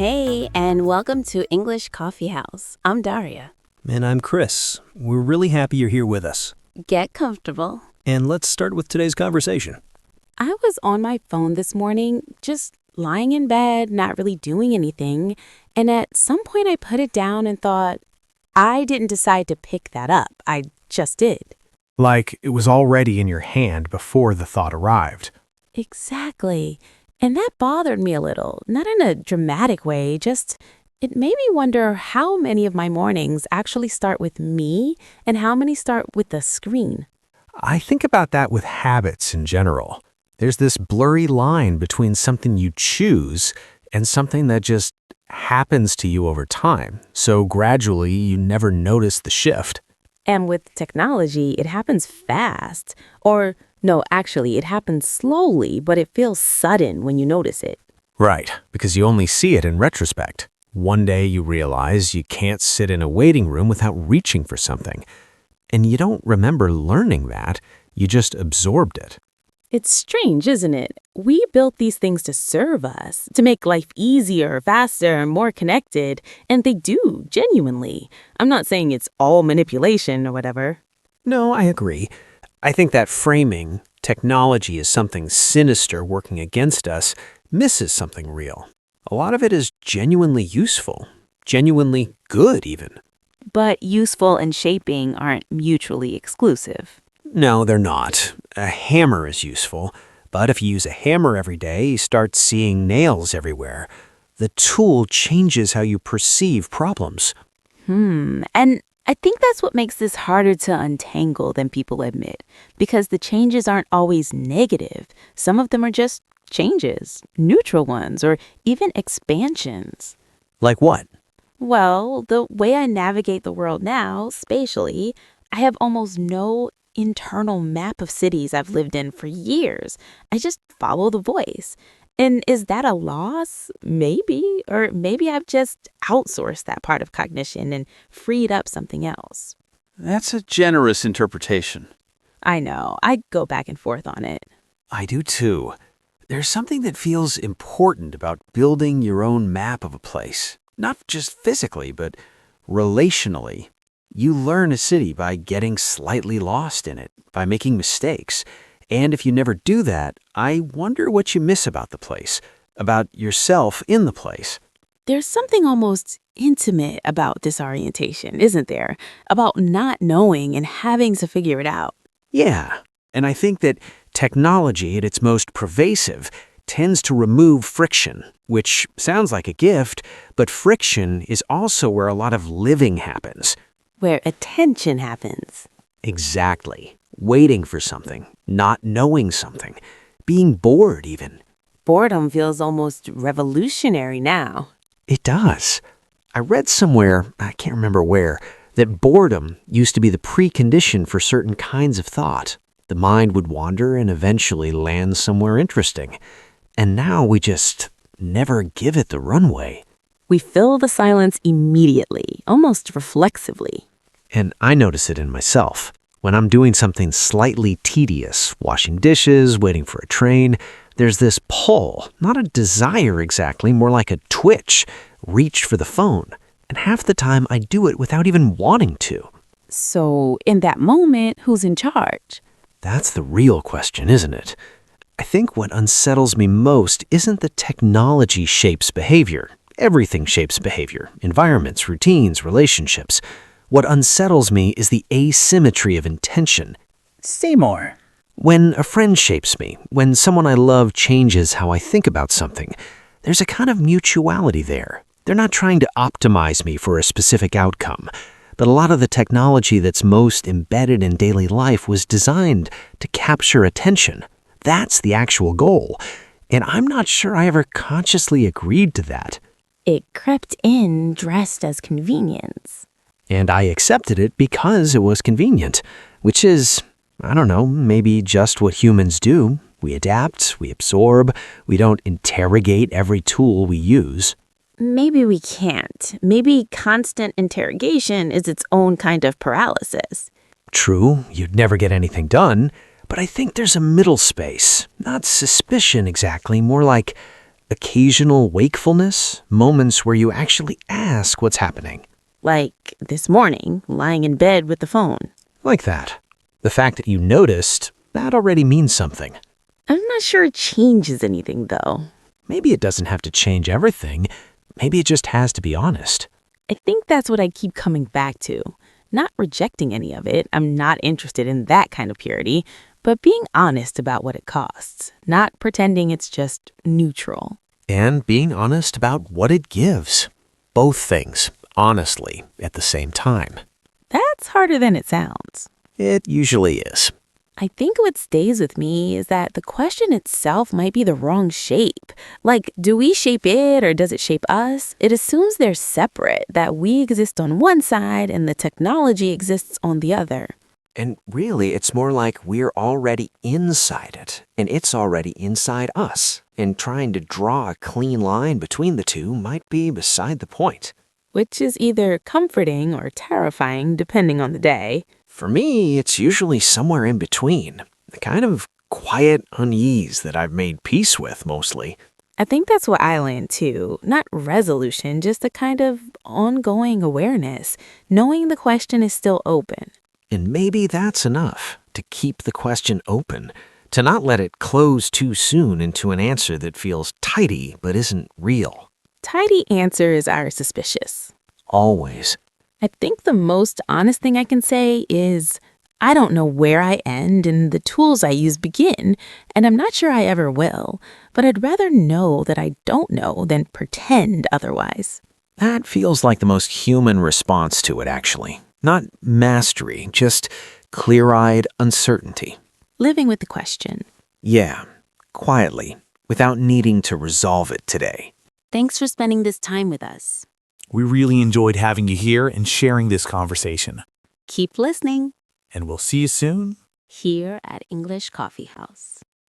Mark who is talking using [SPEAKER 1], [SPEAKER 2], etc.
[SPEAKER 1] Hey, and welcome to English Coffee House. I'm Daria.
[SPEAKER 2] And I'm Chris. We're really happy you're here with us.
[SPEAKER 1] Get comfortable.
[SPEAKER 2] And let's start with today's conversation.
[SPEAKER 1] I was on my phone this morning, just lying in bed, not really doing anything. And at some point I put it down and thought, I didn't decide to pick that up. I just did.
[SPEAKER 3] Like it was already in your hand before the thought arrived.
[SPEAKER 1] Exactly. And that bothered me a little, not in a dramatic way, just it made me wonder how many of my mornings actually start with me and how many start with the screen.
[SPEAKER 3] I think about that with habits in general. There's this blurry line between something you choose and something that just happens to you over time. So gradually, you never notice the shift.
[SPEAKER 1] And with technology, it happens fast. Or, no, actually, it happens slowly, but it feels sudden when you notice it.
[SPEAKER 3] Right, because you only see it in retrospect. One day you realize you can't sit in a waiting room without reaching for something. And you don't remember learning that, you just absorbed it.
[SPEAKER 1] It's strange, isn't it? We built these things to serve us, to make life easier, faster, more connected, and they do, genuinely. I'm not saying it's all manipulation or whatever.
[SPEAKER 3] No, I agree. I think that framing, technology is something sinister working against us, misses something real. A lot of it is genuinely useful, genuinely good even.
[SPEAKER 4] But useful and shaping aren't mutually exclusive.
[SPEAKER 3] No, they're not. A hammer is useful, but if you use a hammer every day, you start seeing nails everywhere. The tool changes how you perceive problems.
[SPEAKER 4] And I think that's what makes this harder to untangle than people admit, because the changes aren't always negative. Some of them are just changes, neutral ones, or even expansions.
[SPEAKER 3] Like what?
[SPEAKER 4] Well, the way I navigate the world now, spatially, I have almost no internal map of cities I've lived in for years. I just follow the voice. And is that a loss? Maybe. Or maybe I've just outsourced that part of cognition and freed up something else.
[SPEAKER 5] That's a generous interpretation.
[SPEAKER 4] I know. I go back and forth on it.
[SPEAKER 3] I do too. There's something that feels important about building your own map of a place. Not just physically, but relationally. You learn a city by getting slightly lost in it, by making mistakes. And if you never do that, I wonder what you miss about the place, about yourself in the place.
[SPEAKER 1] There's something almost intimate about disorientation, isn't there? About not knowing and having to figure it out.
[SPEAKER 3] Yeah, and I think that technology at its most pervasive tends to remove friction, which sounds like a gift, but friction is also where a lot of living happens.
[SPEAKER 1] Where attention happens.
[SPEAKER 3] Exactly. Waiting for something, not knowing something, being bored even.
[SPEAKER 1] Boredom feels almost revolutionary now.
[SPEAKER 3] It does. I read somewhere, I can't remember where, that boredom used to be the precondition for certain kinds of thought. The mind would wander and eventually land somewhere interesting. And now we just never give it the runway.
[SPEAKER 1] We fill the silence immediately, almost reflexively.
[SPEAKER 3] And I notice it in myself. When I'm doing something slightly tedious, washing dishes, waiting for a train, there's this pull, not a desire exactly, more like a twitch, reach for the phone. And half the time I do it without even wanting to.
[SPEAKER 1] So in that moment, who's in charge?
[SPEAKER 3] That's the real question, isn't it? I think what unsettles me most isn't that technology shapes behavior. Everything shapes behavior, environments, routines, relationships. What unsettles me is the asymmetry of intention.
[SPEAKER 2] Say more.
[SPEAKER 3] When a friend shapes me, when someone I love changes how I think about something, there's a kind of mutuality there. They're not trying to optimize me for a specific outcome, but a lot of the technology that's most embedded in daily life was designed to capture attention. That's the actual goal, and I'm not sure I ever consciously agreed to that.
[SPEAKER 4] It crept in dressed as convenience.
[SPEAKER 3] And I accepted it because it was convenient, which is, I don't know, maybe just what humans do. We adapt, we absorb, we don't interrogate every tool we use.
[SPEAKER 4] Maybe we can't. Maybe constant interrogation is its own kind of paralysis.
[SPEAKER 3] True, you'd never get anything done, but I think there's a middle space, not suspicion exactly, more like Occasional wakefulness, moments where you actually ask what's happening.
[SPEAKER 1] Like this morning, lying in bed with the phone.
[SPEAKER 3] Like that. The fact that you noticed, that already means something.
[SPEAKER 1] I'm not sure it changes anything, though.
[SPEAKER 3] Maybe it doesn't have to change everything. Maybe it just has to be honest.
[SPEAKER 1] I think that's what I keep coming back to. Not rejecting any of it. I'm not interested in that kind of purity, but being honest about what it costs, not pretending it's just neutral.
[SPEAKER 3] And being honest about what it gives. Both things, honestly, at the same time.
[SPEAKER 1] That's harder than it sounds.
[SPEAKER 3] It usually is.
[SPEAKER 1] I think what stays with me is that the question itself might be the wrong shape. Like, do we shape it or does it shape us? It assumes they're separate, that we exist on one side and the technology exists on the other.
[SPEAKER 3] And really, it's more like we're already inside it, and it's already inside us. And trying to draw a clean line between the two might be beside the point.
[SPEAKER 1] Which is either comforting or terrifying, depending on the day.
[SPEAKER 3] For me, it's usually somewhere in between. The kind of quiet unease that I've made peace with, mostly.
[SPEAKER 1] I think that's what I land too. Not resolution, just a kind of ongoing awareness, knowing the question is still open.
[SPEAKER 3] And maybe that's enough, to keep the question open, to not let it close too soon into an answer that feels tidy but isn't real.
[SPEAKER 1] Tidy answers are suspicious.
[SPEAKER 3] Always.
[SPEAKER 1] I think the most honest thing I can say is, I don't know where I end and the tools I use begin, and I'm not sure I ever will, but I'd rather know that I don't know than pretend otherwise.
[SPEAKER 3] That feels like the most human response to it, actually. Not mastery, just clear-eyed uncertainty.
[SPEAKER 1] Living with the question.
[SPEAKER 3] Yeah, quietly, without needing to resolve it today.
[SPEAKER 1] Thanks for spending this time with us.
[SPEAKER 6] We really enjoyed having you here and sharing this conversation.
[SPEAKER 1] Keep listening
[SPEAKER 6] And we'll see you soon.
[SPEAKER 1] here at English Coffee House.